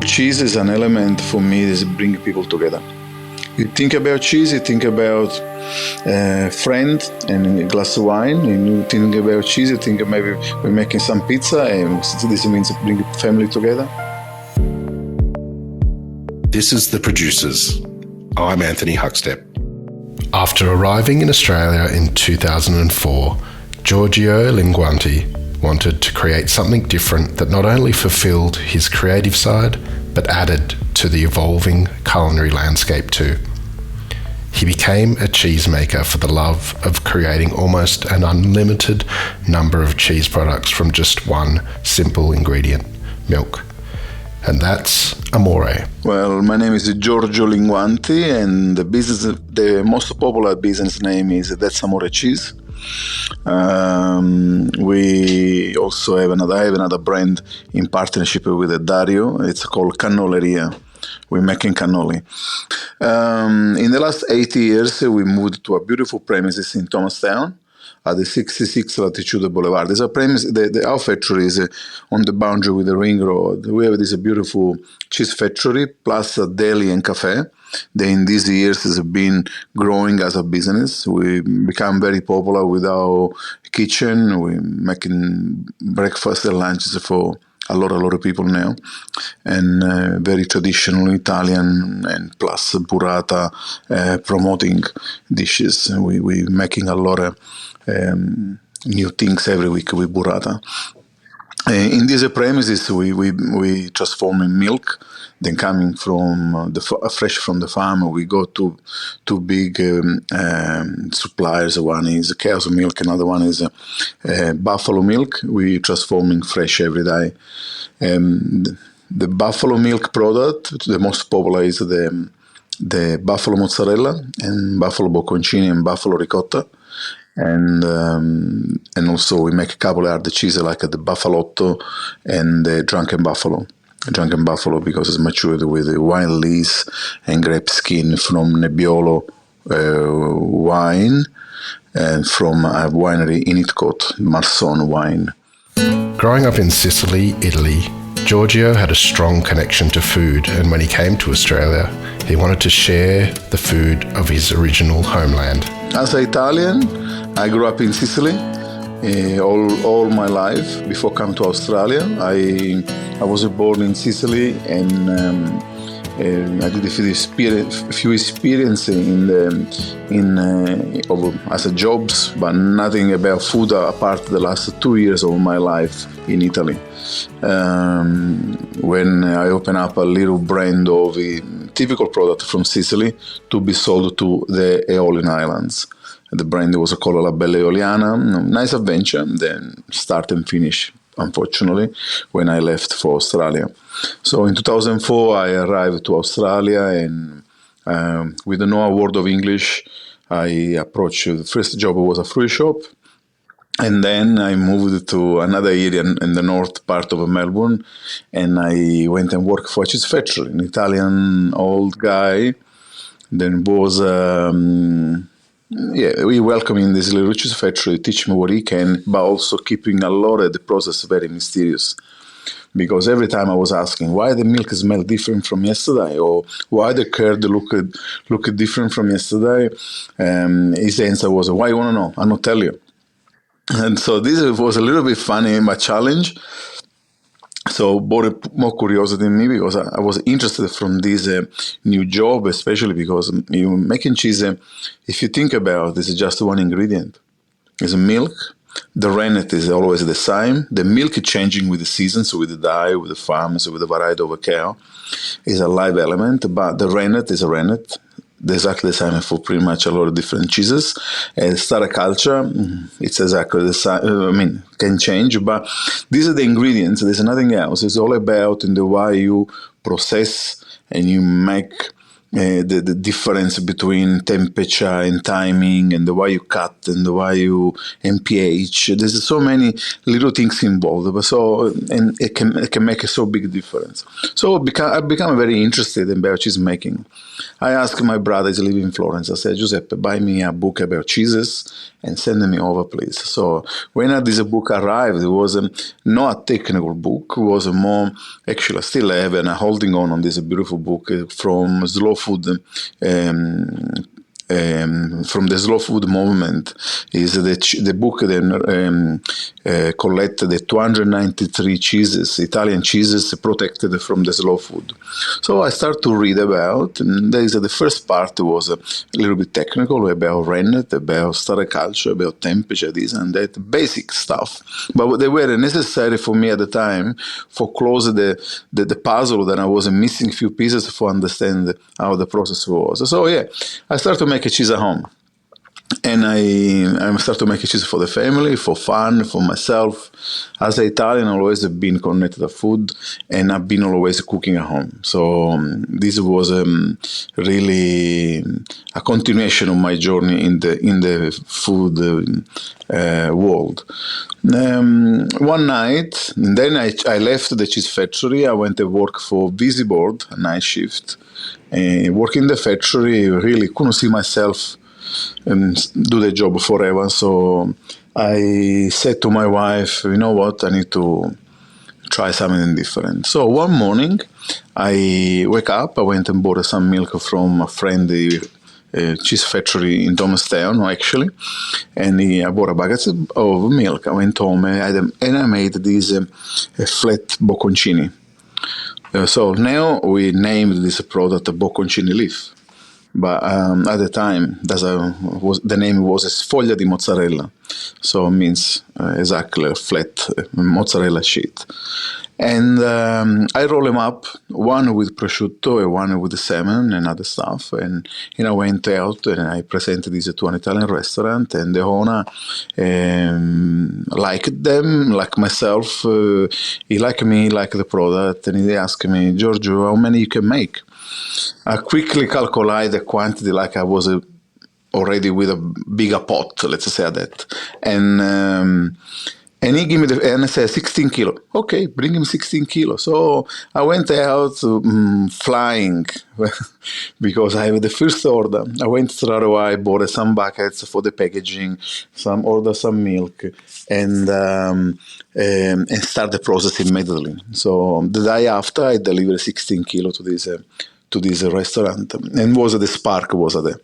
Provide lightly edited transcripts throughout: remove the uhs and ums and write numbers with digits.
Cheese is an element for me that brings people together. You think about cheese, you think about a friend and a glass of wine. And you think about cheese, you think maybe we're making some pizza, and this means bring family together. This is The Producers. I'm Anthony Huckstep. After arriving in Australia in 2004, Giorgio Linguanti wanted to create something different that not only fulfilled his creative side, but added to the evolving culinary landscape too. He became a cheesemaker for the love of creating almost an unlimited number of cheese products from just one simple ingredient, milk. And that's Amore. Well, my name is Giorgio Linguanti, and the most popular business name is That's Amore Cheese. We also have another brand in partnership with Dario. It's called Cannoleria. We're making cannoli. In the last 8 years, we moved to a beautiful premises in Thomastown at the 66 Latitude Boulevard. There's a premise. Our factory is on the boundary with the ring road. We have this beautiful cheese factory plus a deli and cafe. That in these years has been growing as a business. We become very popular with our kitchen. We're making breakfast and lunches for a lot of people now, and very traditional Italian and plus burrata promoting dishes. We're making a lot of new things every week with burrata. In these premises, we transform in milk. Then coming from fresh from the farm, we go to two big suppliers. One is cow's milk, another one is buffalo milk. We transforming fresh every day. The buffalo milk product, the most popular is the buffalo mozzarella and buffalo bocconcini and buffalo ricotta. And also we make a couple of other cheese like the buffalotto and the drunken buffalo because it's matured with wine lees and grape skin from Nebbiolo wine and from a winery in Itcote, Marson wine. Growing up in Sicily, Italy, Giorgio had a strong connection to food, and when he came to Australia, he wanted to share the food of his original homeland. As an Italian, I grew up in Sicily all my life before coming to Australia. I was born in Sicily, and I did a few experiences as a jobs, but nothing about food apart the last 2 years of my life in Italy. When I opened up a little brand of a typical product from Sicily to be sold to the Aeolian Islands. The brand was called La Bella Eoliana. Nice adventure, then start and finish, unfortunately, when I left for Australia. So in 2004, I arrived to Australia, and with no word of English, I approached, the first job was a fruit shop. And then I moved to another area in the north part of Melbourne, and I went and worked for a cheese factory. An Italian old guy, then was... we welcome in this little cheese factory, teach me what he can, but also keeping a lot of the process very mysterious. Because every time I was asking why the milk smell different from yesterday, or why the curd look different from yesterday, his answer was, why you want to know? I'll not tell you. And so this was a little bit funny, my challenge. So brought more curiosity in me because I was interested from this new job, especially because making cheese, if you think about it, it's just one ingredient. It's milk. The rennet is always the same. The milk is changing with the seasons, with the dye, with the farms, with the variety of a cow. It's a live element, but the rennet is a rennet. Exactly the same for pretty much a lot of different cheeses. Starter culture, it's exactly the same. Can change, but these are the ingredients. There's nothing else. It's all about in the way you process and you make the difference between temperature and timing and the way you cut and the way you and pH. There's so many little things involved, but and it can make a so big difference. So I've become very interested in about cheese making. I asked my brother, he's living in Florence. I said, Giuseppe, buy me a book about cheeses and send me over, please. So when this book arrived, it was not a technical book. It was more, actually, I still have and I'm holding on this beautiful book from slow food, from the slow food movement. Is the book that collected the 293 cheeses, Italian cheeses protected from the slow food. So I started to read about, and the first part was a little bit technical about rennet, about starter culture, about temperature, this and that, basic stuff. But they were necessary for me at the time for close the puzzle that I was missing a few pieces for understand how the process was. So yeah, I started to make a cheese at home. And I started to make a cheese for the family, for fun, for myself. As an Italian, I always have been connected to food, and I've been always cooking at home. So this was really a continuation of my journey in the food world. One night, and then I left the cheese factory. I went to work for Visiboard, a night shift. Working in the factory, really couldn't see myself do the job forever. So I said to my wife, you know what, I need to try something different. So one morning I wake up, I went and bought some milk from a friend, cheese factory in Thomastown, actually, and I bought a bucket of milk. I went home and I made this flat bocconcini. So now we named this product bocconcini leaf. But at the time, the name was sfoglia di mozzarella, so it means exactly a flat mozzarella sheet. And I roll them up, one with prosciutto and one with salmon and other stuff. And I went out and I presented this to an Italian restaurant, and the owner liked them, like myself. He liked me, liked the product, and he asked me, Giorgio, how many you can make? I quickly calculated the quantity, like I was already with a bigger pot, let's say that. And he gave me and I said 16 kilo. Okay, bring him 16 kilos. So I went out flying because I had the first order. I went straight away, bought some buckets for the packaging, ordered some milk, and start the process immediately. So the day after, I delivered 16 kilo to this restaurant, and the spark was there.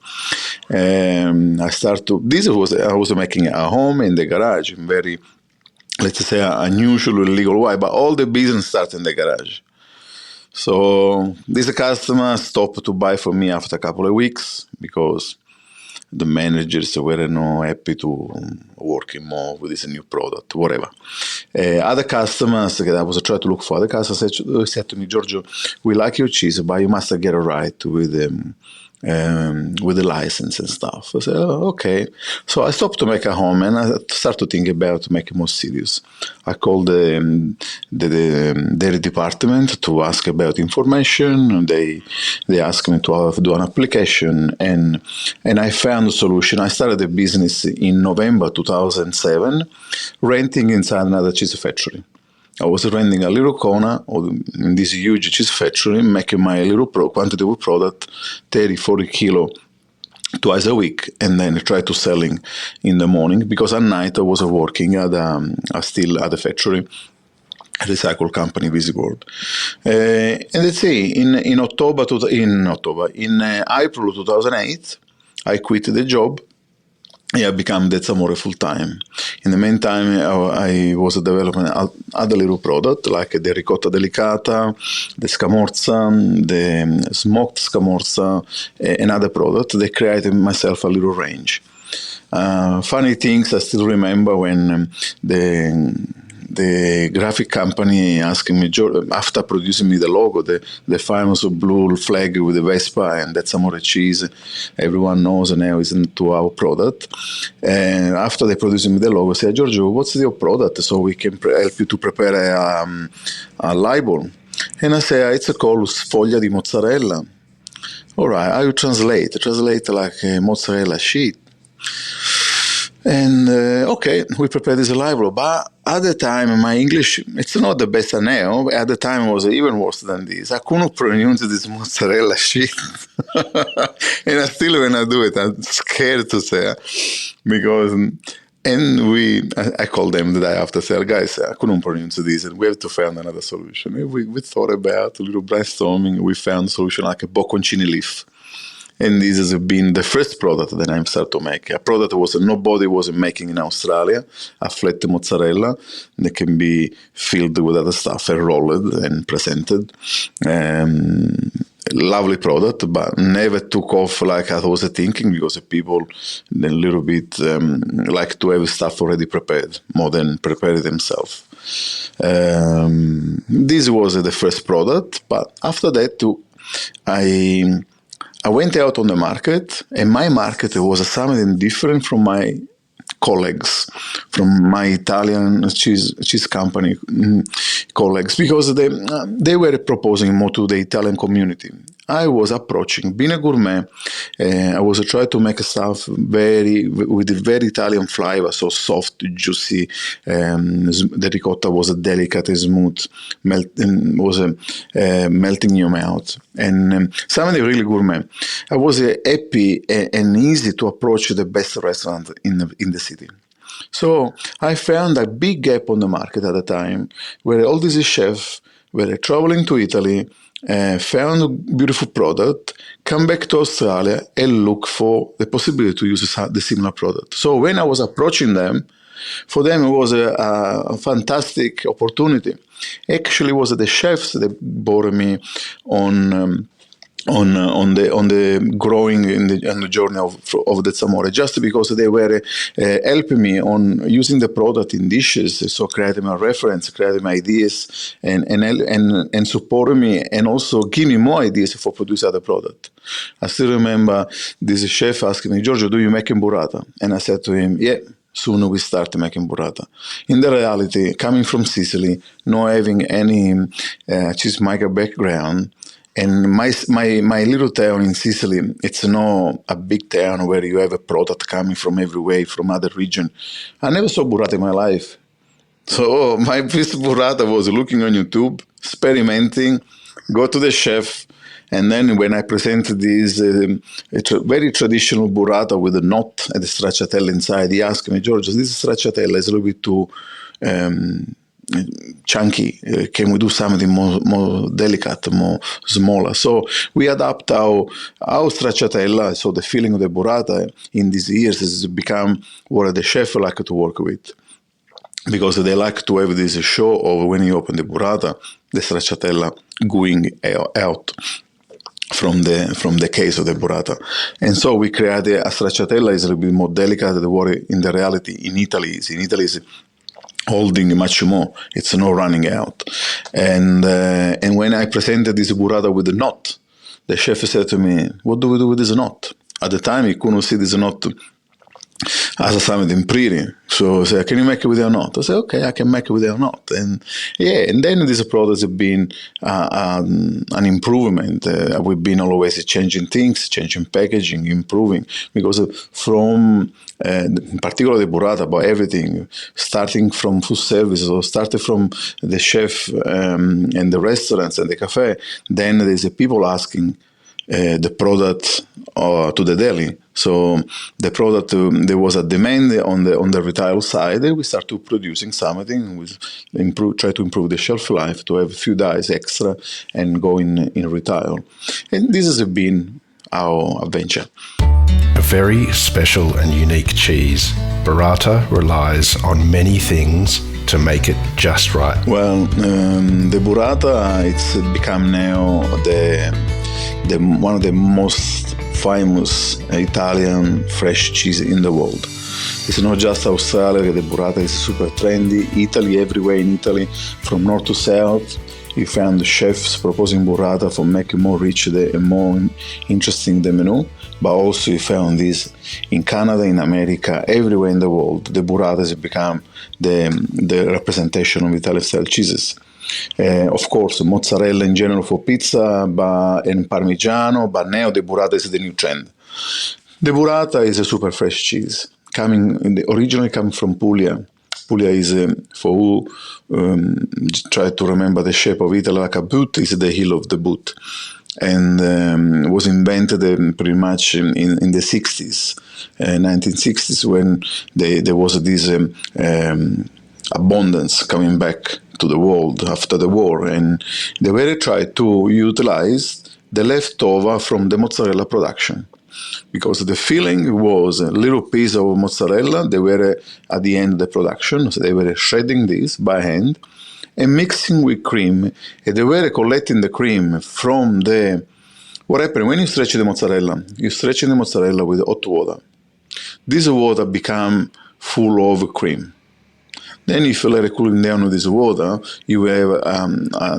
I was making it at home in the garage, in very, let's say, unusual, illegal way, but all the business started in the garage. So this customer stopped to buy from me after a couple of weeks because the managers were not happy to working more with this new product, whatever. Other customers, I was trying to look for other customers, said to me, Giorgio, we like your cheese, but you must get it right with the license and stuff. I said, oh, okay. So I stopped to make a home, and I started to think about making more serious. I called the dairy department to ask about information. They asked me to do an application, and I found a solution. I started the business in November 2007, renting inside another cheese factory. I was renting a little corner in this huge cheese factory, making my little quantity of product, 30, 40 kilo, twice a week, and then try to selling in the morning, because at night I was working still at the factory, recycle company, Visiboard. And let's say in April 2008, I quit the job. I became Amore full time. In the meantime, I was developing other little product like the ricotta delicata, the scamorza, the smoked scamorza, and other product. They created myself a little range. Funny things, I still remember when the graphic company asking me, after producing me the logo, the famous blue flag with the Vespa, and that's Amore cheese, everyone knows now is into our product. And after they produced me the logo, I said, Giorgio, what's your product so we can help you to prepare a label? And I said, it's called sfoglia di mozzarella. All right, I will translate like a mozzarella sheet. And okay, we prepared this library, but at the time my English, it's not the best I know, but at the time it was even worse than this. I couldn't pronounce this mozzarella sheet. And I still, when I do it, I'm scared to say, because, and I called them the day after, said, guys, I couldn't pronounce this, and we have to find another solution. And we thought about a little brainstorming, we found a solution like a bocconcini leaf. And this has been the first product that I started to make. A product nobody was making in Australia, a flat mozzarella that can be filled with other stuff and rolled and presented. Lovely product, but never took off like I was thinking, because people a little bit like to have stuff already prepared more than prepare it themselves. This was the first product, but after that too, I went out on the market, and my market was something different from my colleagues, from my Italian cheese company colleagues, because they were proposing more to the Italian community. I was approaching, being a gourmet, I was trying to make stuff with a very Italian flavor, so soft, juicy. The ricotta was delicate and smooth, melting in your mouth, and something really gourmet. I was happy and easy to approach the best restaurant in the city. So I found a big gap on the market at the time, where all these chefs were traveling to Italy, found a beautiful product, come back to Australia and look for the possibility to use the similar product. So when I was approaching them, for them it was a fantastic opportunity. Actually, it was the chefs that brought me on the growing on the journey of the Amore, just because they were helping me on using the product in dishes, so creating my reference, creating my ideas, and supporting me, and also give me more ideas for producing other product. I still remember this chef asking me, Giorgio, do you make burrata? And I said to him, yeah. Soon we start making burrata. In the reality, coming from Sicily, not having any cheesemaker background, and my little town in Sicily, it's not a big town where you have a product coming from everywhere, from other region. I never saw burrata in my life. So my first burrata was looking on YouTube, experimenting, go to the chef, and then when I presented this very traditional burrata with a knot and the stracciatella inside, he asked me, Giorgio, this stracciatella is a little bit too chunky. Can we do something more delicate, more smaller? So we adapt our stracciatella, so the feeling of the burrata in these years has become what the chef like to work with. Because they like to have this show of when you open the burrata, the stracciatella going out from the case of the burrata. And so we created a stracciatella is a little bit more delicate than what in the reality in Italy is. In Italy is holding much more. It's not running out. And when I presented this burrata with the knot, the chef said to me, what do we do with this knot? At the time, he couldn't see this knot as something pretty. So I said, can you make it with a knot? I said, okay, I can make it with a knot. And yeah, and then this product has been an improvement. We've been always changing things, changing packaging, improving. Because from, in particular the burrata, but everything, starting from food services or starting from the chef and the restaurants and the cafe, then there's people asking the product to the deli. So the product, there was a demand on the retail side. We started producing something. We try to improve the shelf life to have a few days extra and go in retail. And this has been our adventure. A very special and unique cheese, burrata relies on many things to make it just right. Well, the burrata, it's become now one of the most famous Italian fresh cheese in the world. It's not just Australia, the burrata is super trendy. Italy, everywhere in Italy, from north to south, you found chefs proposing burrata for making more rich and more interesting the menu. But also you found this in Canada, in America, everywhere in the world. The burrata has become the representation of Italian style cheeses. Of course, mozzarella in general for pizza, and Parmigiano, but now the burrata is the new trend. The burrata is a super fresh cheese, originally coming from Puglia. Puglia is, for who try to remember the shape of Italy, like a boot is the heel of the boot. And was invented pretty much in the 60s, 1960s, when there was this abundance coming back to the world after the war, and they were tried to utilize the leftover from the mozzarella production, because the filling was a little piece of mozzarella. They were at the end of the production, so they were shredding this by hand and mixing with cream, and they were collecting the cream from the... What happened when you stretch the mozzarella? You stretch the mozzarella with hot water. This water become full of cream. Then if you let it cooling down with this water, you have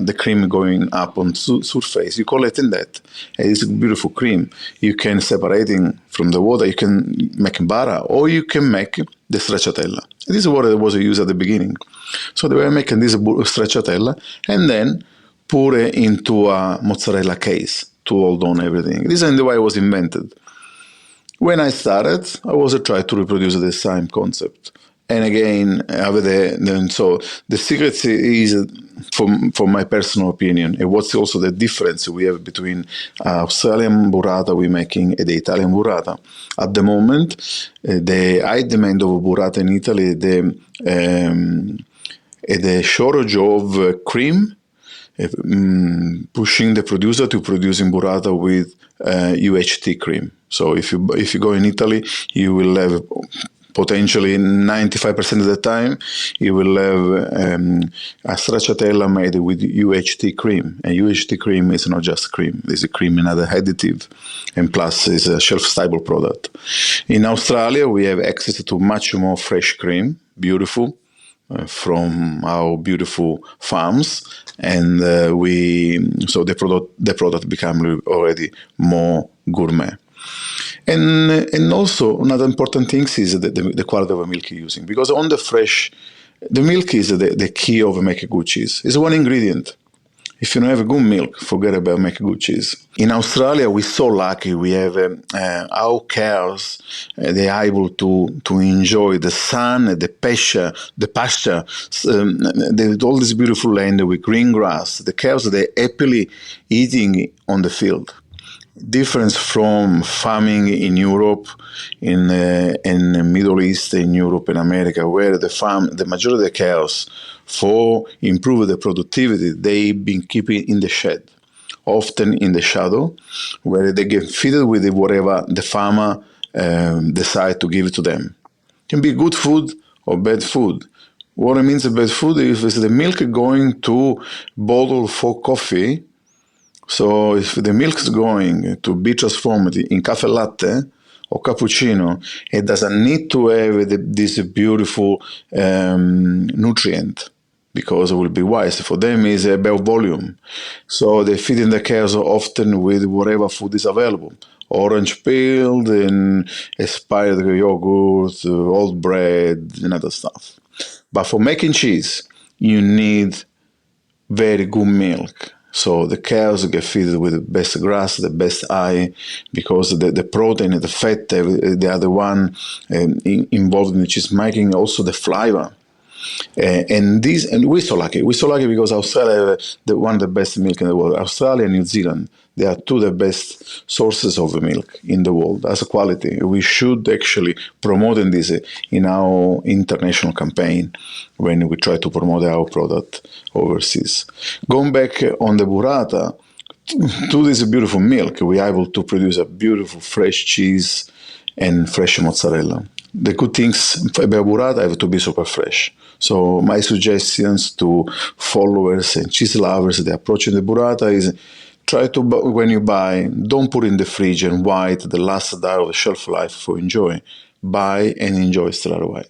the cream going up on surface. You collecting that. And it's a beautiful cream. You can separate it from the water. You can make butter, or you can make the stracciatella. This is what was used at the beginning. So they were making this stracciatella and then pour it into a mozzarella case to hold on everything. This is the way it was invented. When I started, I was trying to reproduce the same concept. And again, so the secret is, for my personal opinion, and what's also the difference we have between Australian burrata we're making and the Italian burrata. At the moment, the high demand of burrata in Italy, the shortage of cream, pushing the producer to producing burrata with UHT cream. So if you go in Italy, you will have potentially 95% of the time, you will have a stracciatella made with UHT cream. And UHT cream is not just cream. There's a cream and other additive, and plus is a shelf-stable product. In Australia, we have access to much more fresh cream, beautiful, from our beautiful farms, and so the product become already more gourmet. And also another important thing is the quality of the milk you're using, because on the fresh, the milk is the key of making good cheese. It's one ingredient. If you don't have a good milk, forget about making good cheese. In Australia, we're so lucky. We have our cows. They are able to enjoy the sun, the pasture, all this beautiful land with green grass. The cows, they're happily eating on the field. Difference from farming in Europe, in the Middle East, in Europe and America, where the majority of the cows, for improve the productivity, they've been keeping in the shed, often in the shadow, where they get fed with whatever the farmer decide to give it to them. It can be good food or bad food. What it means bad food is the milk going to bottle for coffee. So if the milk is going to be transformed in caffè latte or cappuccino, it doesn't need to have this beautiful nutrient, because it will be wise. For them, it's about volume. So they feed in the cows often with whatever food is available. Orange peeled and expired yogurt, old bread, and other stuff. But for making cheese, you need very good milk. So the cows get fed with the best grass, the best eye, because the protein and the fat, they are the one involved in the cheese making, also the flavor. And we're so lucky. We're so lucky because Australia have one of the best milk in the world. Australia and New Zealand, they are two of the best sources of milk in the world as a quality. We should actually promote this in our international campaign when we try to promote our product overseas. Going back on the burrata, to this beautiful milk, we are able to produce a beautiful fresh cheese and fresh mozzarella. The good things about burrata have to be super fresh. So my suggestions to followers and cheese lovers that approaching the burrata is try to, when you buy, don't put in the fridge and wait the last day of the shelf life for enjoy. Buy and enjoy straight away.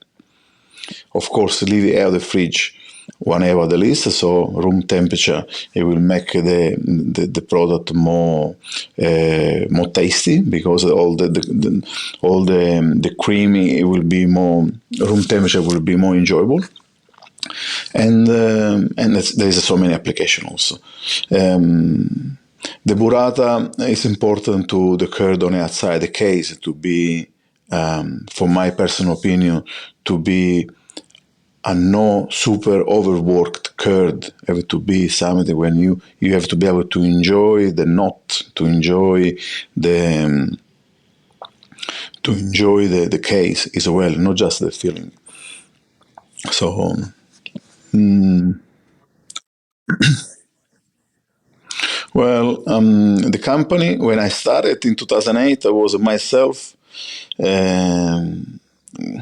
Of course, leave it out of the fridge 1 hour at least, so room temperature. It will make the product more tasty, because all the creamy, it will be more, room temperature will be more enjoyable. and there's so many applications also. The burrata is important to the curd on the outside the case to be, for my personal opinion, to be a no super overworked curd. Have to be something when you have to be able to enjoy the knot, to enjoy the the case as well, not just the filling. So well, the company, when I started in 2008, I was myself, um,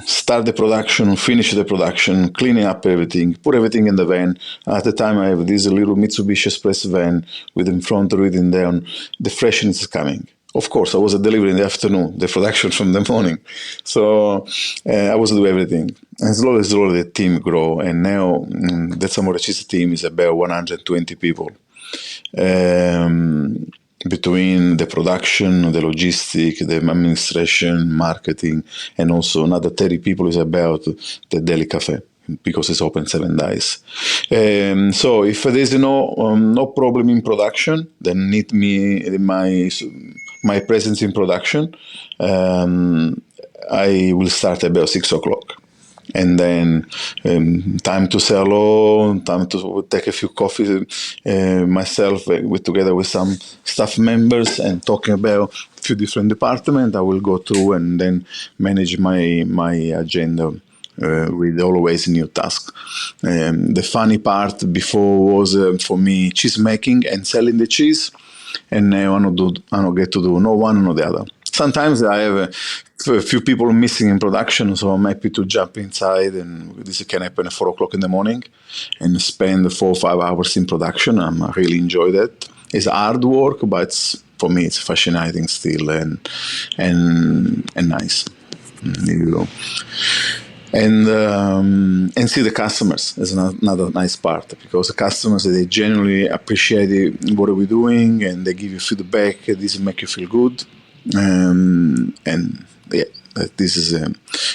start the production, finish the production, cleaning up everything, put everything in the van. At the time, I have this little Mitsubishi Express van with in front, written down, the freshness is coming. Of course, I was a delivery in the afternoon, the production from the morning. So I was doing everything. And slowly the team grow. And now that Amore Cheese team is about 120 people. Between the production, the logistic, the administration, marketing, and also another 30 people is about the Deli Cafe because it's open 7 days. So if there's no problem in production, then need me my presence in production, I will start about 6 o'clock. And then time to say hello, time to take a few coffees myself together with some staff members and talking about a few different departments. I will go through and then manage my agenda with always new tasks. The funny part before was for me cheese making and selling the cheese, and now I don't get to do no one nor the other. Sometimes I have a few people missing in production, so I'm happy to jump inside, and this can happen at 4 o'clock in the morning, and spend 4 or 5 hours in production. I really enjoy that. It's hard work, but for me it's fascinating still and nice. There you go. And see the customers is another nice part, because the customers, they genuinely appreciate what we're doing, and they give you feedback. This make you feel good, and yeah, this is.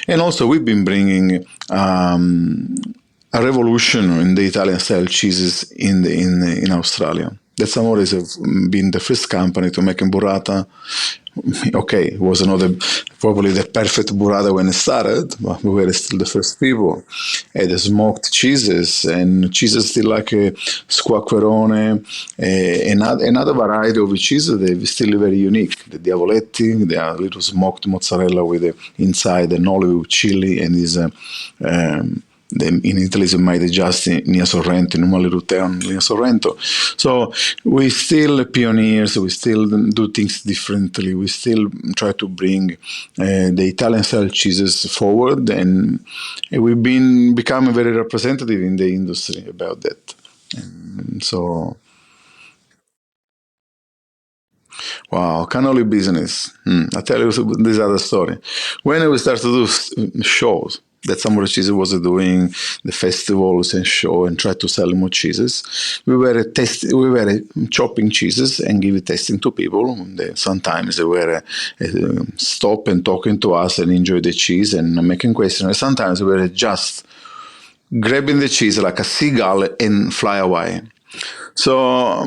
And also, we've been bringing a revolution in the Italian style cheeses in Australia. That's Amore has been the first company to make a burrata. Okay, it was probably the perfect burrata when it started, but we were still the first people. And the smoked cheeses, and cheeses still like a squacquerone, another variety of cheeses that is still very unique. The diavoletti, they are little smoked mozzarella with inside an olive chili, and is in Italy is made just near Sorrento, in one little town near Sorrento. So we still pioneers, we still do things differently, we still try to bring the Italian style cheeses forward, and we've been becoming very representative in the industry about that. And so, wow, cannoli business. I'll tell you this other story. When we started to do shows, that Amore Cheese was doing the festivals and show and try to sell more cheeses. We were chopping cheeses and give it tasting to people. Sometimes they were stop and talking to us and enjoy the cheese and making questions. Sometimes we were just grabbing the cheese like a seagull and fly away. So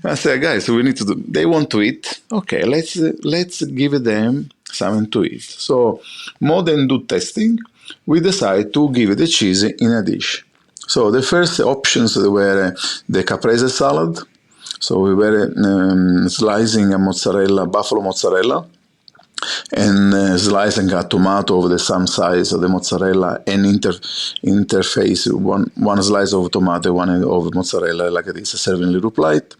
I said, guys, we need to do. They want to eat. Okay, let's give them something to eat. So more than do testing, we decide to give the cheese in a dish. So the first options were the caprese salad. So we were slicing a mozzarella, buffalo mozzarella, and slicing a tomato of the same size of the mozzarella, and interface one slice of tomato, one of mozzarella, like this, serving a little plate,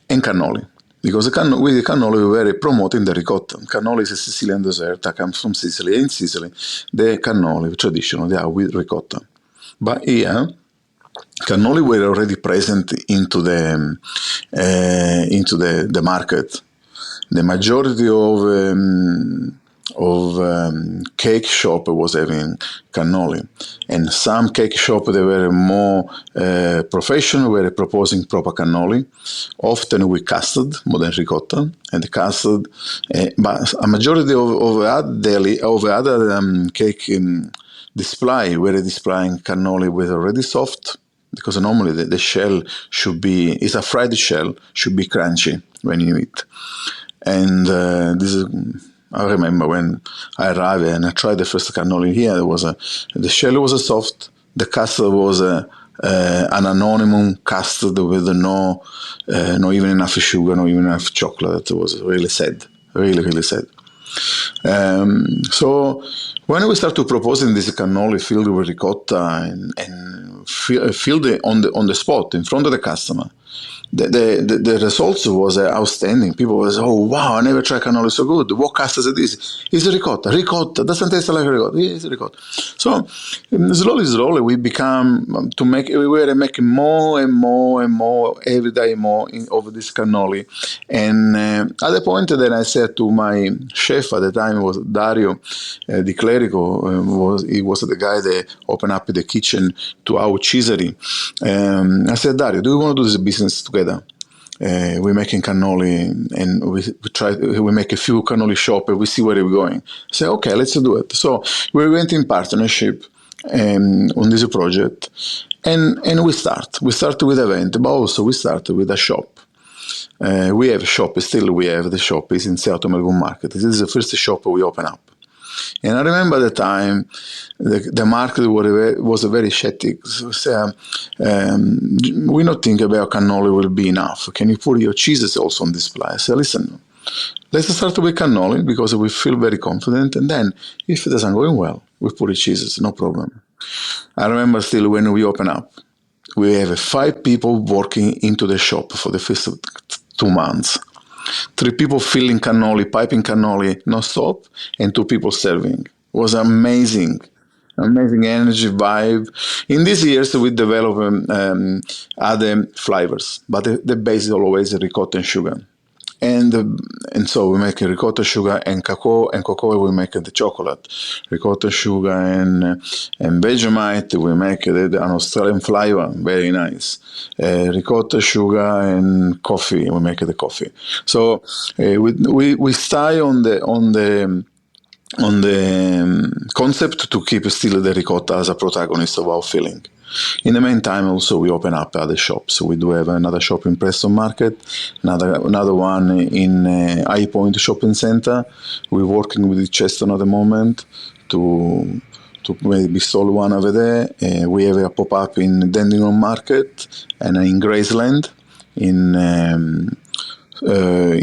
and cannoli. Because with the cannoli we were promoting the ricotta. Cannoli is a Sicilian dessert that comes from Sicily. In Sicily, the cannoli, traditional, they are with ricotta. But here, cannoli were already present into the market. The majority of cake shop was having cannoli, and some cake shop they were more professional, were proposing proper cannoli, often with custard more than ricotta, and the custard. But a majority of other cake display. We're displaying cannoli with already soft, because normally the shell is a fried shell, should be crunchy when you eat. And I remember when I arrived and I tried the first cannoli here, the shell was soft, the custard was an anonymous custard with no even enough sugar, no even enough chocolate. It was really sad, really, really sad. So when we start to proposing this cannoli filled with ricotta and filled on the spot in front of the customer, the results was outstanding. People was, oh wow, I never tried cannoli so good. What custard is this? It's ricotta. Ricotta doesn't taste like ricotta. It's ricotta. So slowly we were making more and more and more every day more of this cannoli. And at the point that I said to my chef at the time, was Dario Di Clerico, he was the guy that opened up the kitchen to our cheesery. I said, Dario, do you want to do this business together? We're making cannoli, and we make a few cannoli shops, and we see where we're going. I said, okay, let's do it. So we went in partnership on this project, and we start with event, but also we start with a shop. We have a shop, still we have the shop, is in Seattle Melbourne Market. This is the first shop we open up. And I remember at the time, the market was very skeptic. So, we not think about cannoli will be enough. Can you put your cheeses also on display? I said, listen, let's start with cannoli because we feel very confident. And then if it doesn't go well, we put the cheeses, no problem. I remember still when we open up, we have 5 people working into the shop for the first 2 months. 3 people filling cannoli, piping cannoli non-stop, and 2 people serving. It was amazing energy, vibe. In these years, we developed other flavors, but the base is always ricotta and sugar. And so we make ricotta, sugar, and cocoa we make the chocolate. Ricotta, sugar, and Vegemite we make an Australian flavor, very nice. Ricotta, sugar, and coffee we make the coffee. So we stay on the concept to keep still the ricotta as a protagonist of our filling. In the meantime, also we open up other shops. We do have another shop in Preston Market, another one in High Point Shopping Centre. We're working with Cheston at the moment to maybe install one over there. We have a pop-up in Dandenong Market and in Graceland. In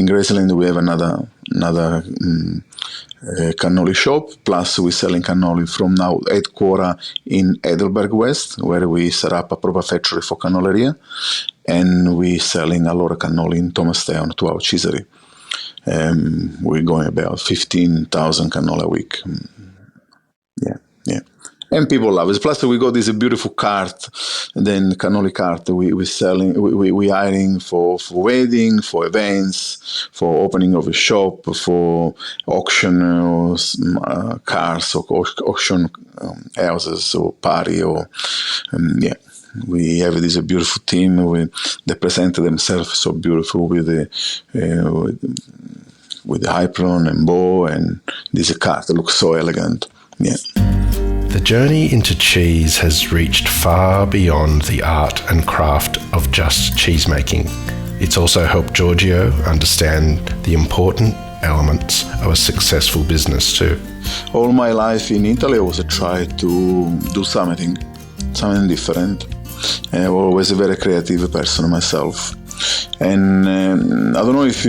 Graceland we have another cannoli shop, plus we're selling cannoli from now headquarters in Heidelberg West, where we set up a proper factory for cannoleria, and we're selling a lot of cannoli in Thomastown to our cheesery. We're going about 15,000 cannoli a week. Yeah. And people love it. Plus, we got this beautiful cart, then cannoli cart. We selling, we hiring for wedding, for events, for opening of a shop, for auction cars or auction houses or party or We have this beautiful team. They present themselves so beautiful with the apron and bow, and this cart looks so elegant. Yeah. The journey into cheese has reached far beyond the art and craft of just cheese making. It's also helped Giorgio understand the important elements of a successful business too. All my life in Italy I was trying to do something different. I'm always a very creative person myself. And I don't know if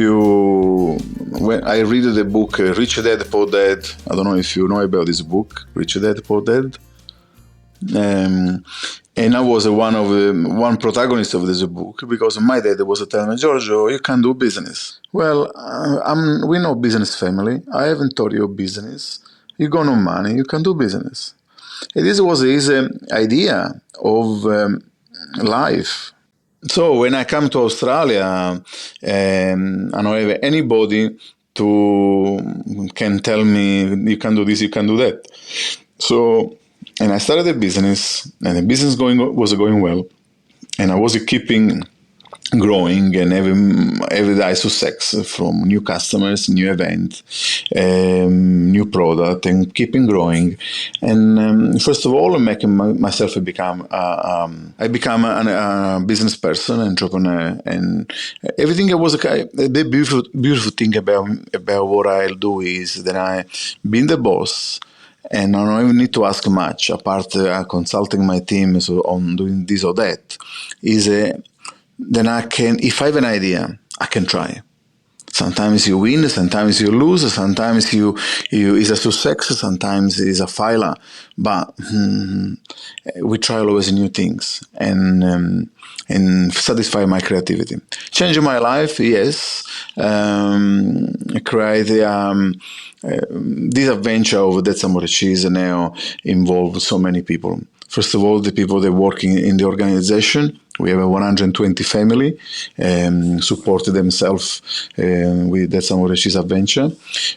when I read the book Rich Dad Poor Dad, I don't know if you know about this book, Rich Dad Poor Dad. And I was one protagonist of this book, because my dad was telling me, Giorgio, you can do business. Well, we know business family. I haven't taught you business. You got no money, you can do business. And this was his idea of life. So when I come to Australia, I don't have anybody can tell me, you can do this, you can do that. So, and I started a business, and the business was going well, and I was keeping growing and every day success from new customers, new event, new product, and keeping growing. And first of all, making myself become I become a business person, entrepreneur, and everything. The beautiful thing about what I do is that I being the boss. And I don't even need to ask much, apart consulting my team on doing this or that. Then I can, if I have an idea, I can try. Sometimes you win, sometimes you lose, sometimes you is a success, sometimes it's a failure. But we try always new things and satisfy my creativity. Changing my life, yes. Create this adventure of That's Amore Cheese now involves so many people. First of all, the people that work in the organization. We have a 120 family supported themselves with That's Amore Cheese adventure.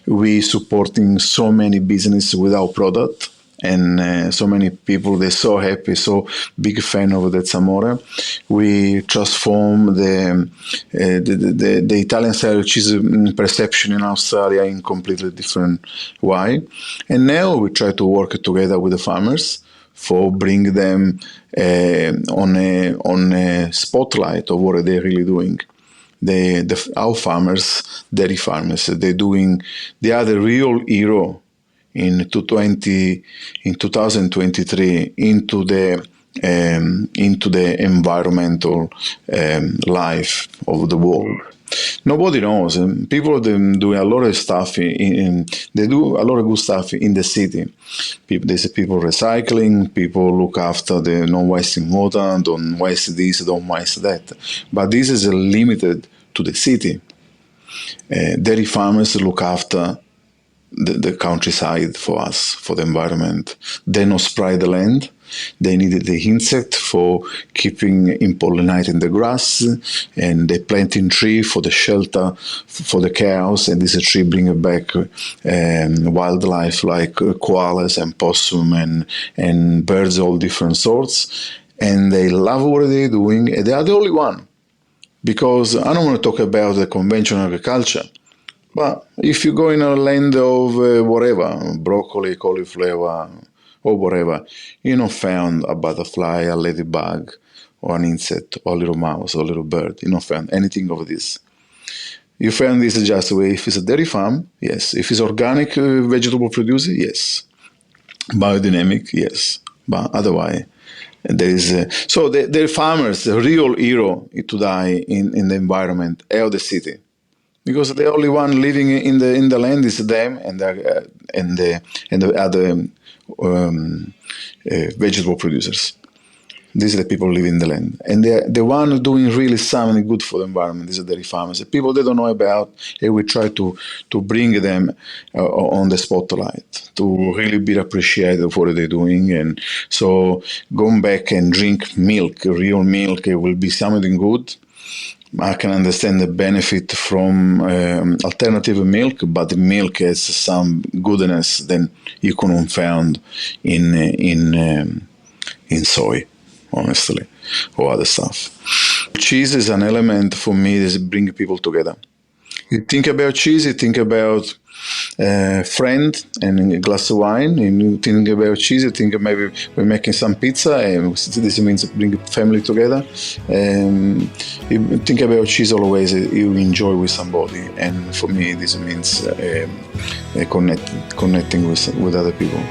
We supporting so many business with our product. And so many people, they're so happy, so big fan of That's Amore. We transform the Italian style cheese perception in Australia in completely different way. And now we try to work together with the farmers for bring them on a spotlight of what they're really doing. Our farmers, dairy farmers, they are the real hero in 2023 into the environmental life of the world. Nobody knows. People do a lot of stuff. They do a lot of good stuff in the city. There's people recycling. People look after the not wasting water. Don't waste this. Don't waste that. But this is limited to the city. Dairy farmers look after the countryside for us, for the environment. They don't spray the land. They needed the insect for keeping impollinating the grass, and they planting tree for the shelter for the cows, and this tree bring back wildlife like koalas and possum and birds, all different sorts. And they love what they're doing, and they are the only one. Because I don't want to talk about the conventional agriculture, but if you go in a land of whatever, broccoli, cauliflower, or whatever, you don't found a butterfly, a ladybug, or an insect, or a little mouse, or a little bird. You don't find anything of this. You find this just way. If it's a dairy farm, yes. If it's organic vegetable producer, yes. Biodynamic, yes. But otherwise, there is so the farmers, the real hero today in the environment of the city, because the only one living in the land is them and the other vegetable producers. These are the people living in the land, and the one doing really something good for the environment. These are dairy farmers, the people they don't know about, and we try to bring them on the spotlight to really be appreciated for what they're doing. And so going back and drink milk, real milk, it will be something good. I can understand the benefit from alternative milk, but the milk has some goodness that you couldn't find in soy, honestly, or other stuff. Cheese is an element for me that brings people together. You think about cheese, you think about friend and a glass of wine, and you think about cheese, you think maybe we're making some pizza, and this means bring family together. You think about cheese always, you enjoy with somebody, and for me this means connecting with other people.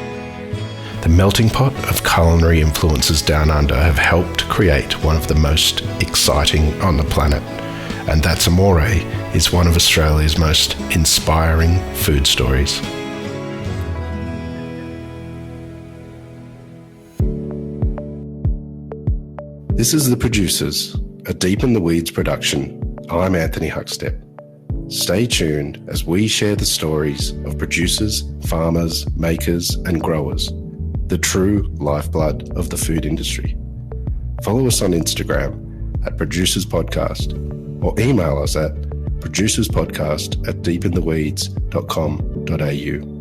The melting pot of culinary influences down under have helped create one of the most exciting on the planet. And That's Amore is one of Australia's most inspiring food stories. This is The Producers, a Deep in the Weeds production. I'm Anthony Huckstep. Stay tuned as we share the stories of producers, farmers, makers, and growers, the true lifeblood of the food industry. Follow us on Instagram at Producers Podcast, or email us at producerspodcast@deepintheweeds.com.au.